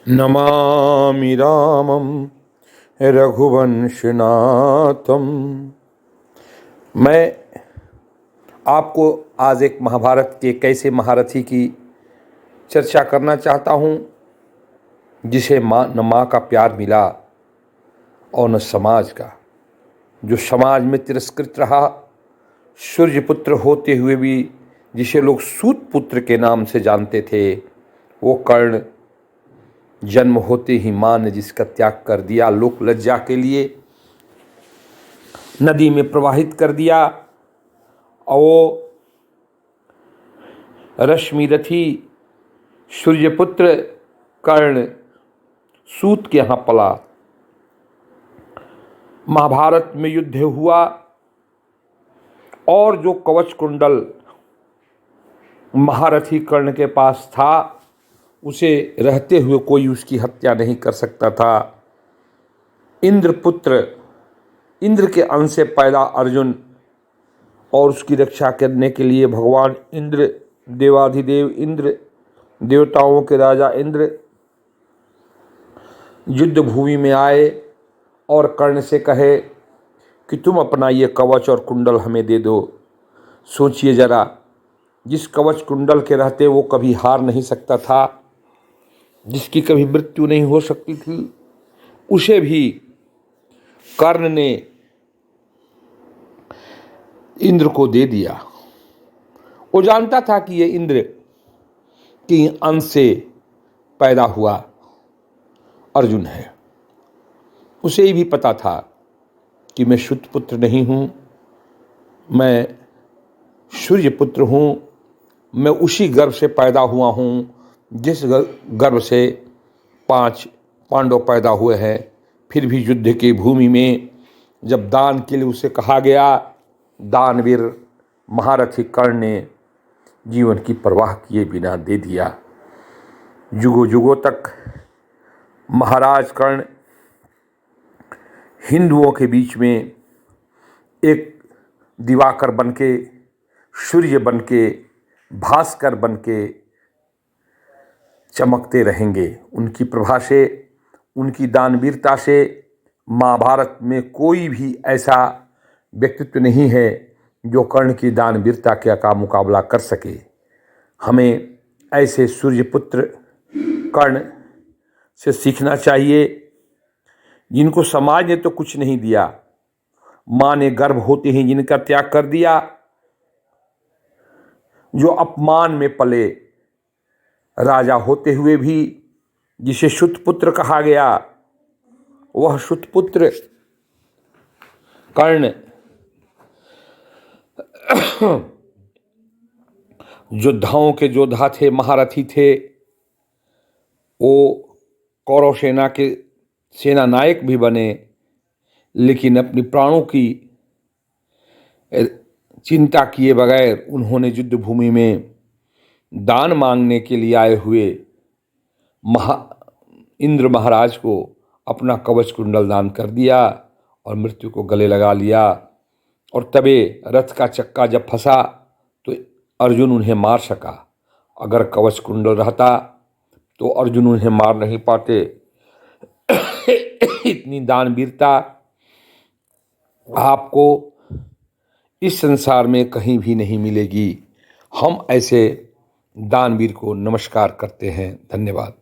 नमामि रामं रघुवंशनाथम। मैं आपको आज एक महाभारत के एक ऐसे महारथी की चर्चा करना चाहता हूँ जिसे न माँ का प्यार मिला और न समाज का, जो समाज में तिरस्कृत रहा, सूर्यपुत्र होते हुए भी जिसे लोग सूत पुत्र के नाम से जानते थे, वो कर्ण जन्म होते ही माँ ने जिसका त्याग कर दिया, लोक लज्जा के लिए नदी में प्रवाहित कर दिया, और वो रश्मिरथी सूर्यपुत्र कर्ण सूत के यहाँ पला। महाभारत में युद्ध हुआ और जो कवच कुंडल महारथी कर्ण के पास था, उसे रहते हुए कोई उसकी हत्या नहीं कर सकता था। इंद्रपुत्र, इंद्र के अंश से पैदा अर्जुन, और उसकी रक्षा करने के लिए भगवान इंद्र, देवाधिदेव इंद्र, देवताओं के राजा इंद्र युद्ध भूमि में आए और कर्ण से कहे कि तुम अपना ये कवच और कुंडल हमें दे दो। सोचिए जरा, जिस कवच कुंडल के रहते वो कभी हार नहीं सकता था, जिसकी कभी मृत्यु नहीं हो सकती थी, उसे भी कर्ण ने इंद्र को दे दिया। वो जानता था कि ये इंद्र के अंश से पैदा हुआ अर्जुन है। उसे भी पता था कि मैं सूत पुत्र नहीं हूँ, मैं सूर्यपुत्र हूँ, मैं उसी गर्भ से पैदा हुआ हूँ जिस गर्भ से 5 पांडव पैदा हुए हैं। फिर भी युद्ध की भूमि में जब दान के लिए उसे कहा गया, दानवीर महारथी कर्ण ने जीवन की परवाह किए बिना दे दिया। युगों युगों तक महाराज कर्ण हिंदुओं के बीच में एक दिवाकर बनके, सूर्य बनके, भास्कर बनके चमकते रहेंगे। उनकी प्रभा से, उनकी दानवीरता से महाभारत में कोई भी ऐसा व्यक्तित्व नहीं है जो कर्ण की दानवीरता का मुकाबला कर सके। हमें ऐसे सूर्यपुत्र कर्ण से सीखना चाहिए, जिनको समाज ने तो कुछ नहीं दिया, माँ ने गर्भ होते ही जिनका त्याग कर दिया, जो अपमान में पले, राजा होते हुए भी जिसे सूतपुत्र कहा गया, वह सूतपुत्र कर्ण योद्धाओं के योद्धा थे, महारथी थे। वो कौरव सेना के सेना नायक भी बने, लेकिन अपनी प्राणों की चिंता किए बगैर उन्होंने युद्ध भूमि में दान मांगने के लिए आए हुए इंद्र महाराज को अपना कवच कुंडल दान कर दिया और मृत्यु को गले लगा लिया। और तबे रथ का चक्का जब फंसा तो अर्जुन उन्हें मार सका। अगर कवच कुंडल रहता तो अर्जुन उन्हें मार नहीं पाते। इतनी दानवीरता आपको इस संसार में कहीं भी नहीं मिलेगी। हम ऐसे दानवीर को नमस्कार करते हैं। धन्यवाद।